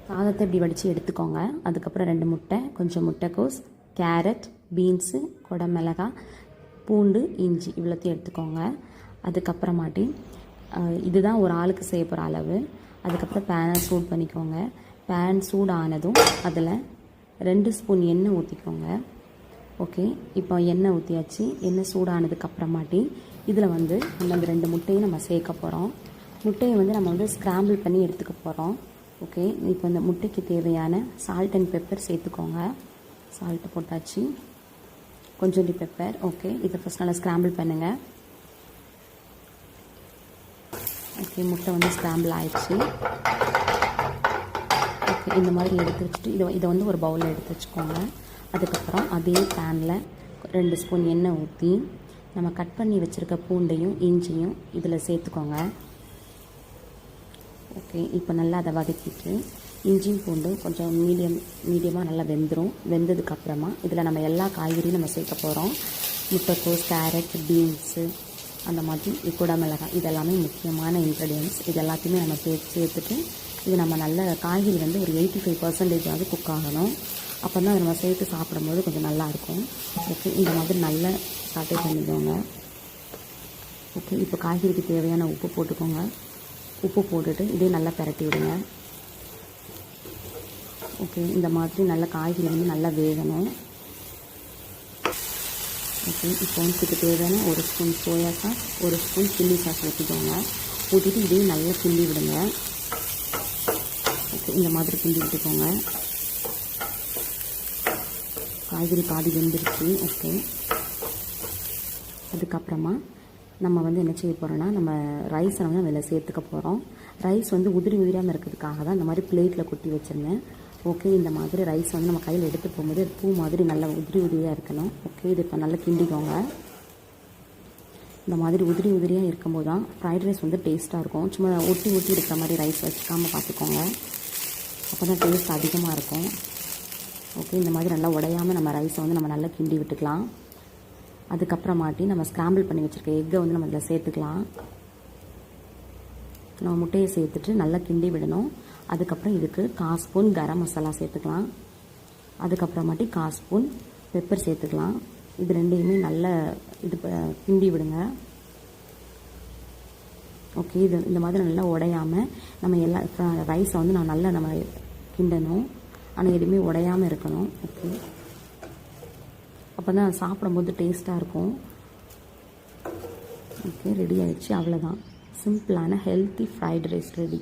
சாதத்தை இப்படி வடித்து எடுத்துக்கோங்க. அதுக்கப்புறம் 2 முட்டை, கொஞ்சம் முட்டைக்கோஸ், கேரட், பீன்ஸு, குடமிளகாய், பூண்டு, இஞ்சி இவ்வளோத்தையும் எடுத்துக்கோங்க. அதுக்கப்புறமாட்டி இதுதான் ஒரு ஆளுக்கு செய்ய போகிற அளவு. அதுக்கப்புறம் பேனை சூடு பண்ணிக்கோங்க. பேன் சூடானதும் அதில் 2 ஸ்பூன் எண்ணெய் ஊற்றிக்கோங்க. ஓகே, இப்போ எண்ணெய் ஊற்றியாச்சு. எண்ணெய் சூடானதுக்கப்புறமாட்டி இதில் வந்து நம்ம இந்த 2 முட்டையும் நம்ம சேர்க்க போகிறோம். முட்டையை வந்து நம்ம வந்து ஸ்க்ராம்பிள் பண்ணி எடுத்துக்க போகிறோம். ஓகே, இப்போ இந்த முட்டைக்கு தேவையான சால்ட் அண்ட் பெப்பர் சேர்த்துக்கோங்க. சால்ட்டு போட்டாச்சு, கொஞ்சோண்டி பெப்பர். ஓகே, இதை ஃபஸ்ட் நல்லா ஸ்க்ராம்பிள் பண்ணுங்கள். ஓகே, முட்டை வந்து ஸ்க்ராம்பிள் ஆயிடுச்சு. ஓகே, இந்த மாதிரி எடுத்து வச்சுட்டு இதை வந்து ஒரு பவுலில் எடுத்து வச்சுக்கோங்க. அதுக்கப்புறம் அதே பேனில் 2 ஸ்பூன் எண்ணெய் ஊற்றி நம்ம கட் பண்ணி வச்சுருக்க பூண்டையும் இஞ்சியும் இதில் சேர்த்துக்கோங்க. ஓகே, இப்போ நல்லா அதை வதக்கிட்டு இஞ்சியும் பூண்டும் கொஞ்சம் மீடியமாக நல்லா வெந்துடும். வெந்ததுக்கப்புறமா இதில் நம்ம எல்லா காய்கறியும் நம்ம சேர்க்க போகிறோம். முட்டைக்கோஸ், கேரட், பீன்ஸு, அந்த மாதிரி குடமிளகாய், இதெல்லாமே முக்கியமான இன்க்ரீடியன்ட்ஸ். இது எல்லாத்தையுமே நம்ம சேர்த்துட்டு இது நம்ம நல்ல காய்கறி வந்து ஒரு 85% குக் ஆகணும். அப்போ தான் அதை நம்ம சேர்த்து சாப்பிடும்போது கொஞ்சம் நல்லாயிருக்கும். ஓகே, இந்த மாதிரி நல்லா சாட்டே பண்ணிக்கோங்க. ஓகே, இப்போ காய்கறிக்கு தேவையான உப்பு போட்டுக்கோங்க. உப்பு போட்டுட்டு இதே நல்லா பரட்டி விடுங்க. ஓகே, இந்த மாதிரி நல்ல காய்கறி வந்து நல்லா வேகணும். ஓகே, இப்போ வந்து இதுக்கு தேவையான 1 spoon soya sauce, 1 spoon chilli sauce ஊற்றிக்கோங்க. ஊற்றிட்டு இதையும் நல்லா கிண்டி விடுங்க. ஓகே, இந்த மாதிரி கிண்டி விட்டுக்கோங்க. காய்கறி பாதி வெந்துருச்சு. ஓகே, அதுக்கப்புறமா நம்ம வந்து என்ன செய்ய போகிறோன்னா நம்ம ரைஸை வந்து அதில் சேர்த்துக்க போகிறோம். ரைஸ் வந்து உதிரி உதிரியாமல் இருக்கிறதுக்காக தான் இந்த மாதிரி பிளேட்டில் கொட்டி வச்சுருந்தேன். ஓகே, இந்த மாதிரி ரைஸ் வந்து நம்ம கையில் எடுத்து போகும்போது பூ மாதிரி நல்லா உதிரி உதிரியாக இருக்கணும். ஓகே, இது இப்போ நல்லா கிண்டிக்கோங்க. இந்த மாதிரி உதிரி உதிரியாக இருக்கும்போது தான் ஃப்ரைட் ரைஸ் வந்து டேஸ்ட்டாக இருக்கும். சும்மா ஒட்டி ஒட்டி இருக்கிற மாதிரி ரைஸ் வச்சுக்காமல் பார்த்துக்கோங்க, அப்போ தான் டேஸ்ட் அதிகமாக இருக்கும். ஓகே, இந்த மாதிரி நல்லா உடையாமல் நம்ம ரைஸை வந்து நம்ம நல்லா கிண்டி விட்டுக்கலாம். அதுக்கப்புறமாட்டி நம்ம ஸ்க்ராம்பிள் பண்ணி வச்சுருக்க எக்கை வந்து நம்ம இதில் சேர்த்துக்கலாம். நம்ம முட்டையை சேர்த்துட்டு நல்லா கிண்டி விடணும். அதுக்கப்புறம் இதுக்கு 1/4 ஸ்பூன் கரம் மசாலா சேர்த்துக்கலாம். அதுக்கப்புறமாட்டி 1/4 ஸ்பூன் பெப்பர் சேர்த்துக்கலாம். இது ரெண்டையுமே நல்லா கிண்டி விடுங்க. ஓகே, இது இந்த மாதிரி நல்லா உடையாமல் நம்ம எல்லா ரைஸை வந்து நம்ம கிண்டணும். ஆனால் எதுவுமே உடையாமல் இருக்கணும். ஓகே, அப்போ தான் சாப்பிடும்போது டேஸ்ட்டாக இருக்கும். ஓகே, ரெடி ஆகிடுச்சு. அவ்வளோதான், சிம்பிளான ஹெல்த்தி ஃப்ரைட் ரைஸ் ரெடி.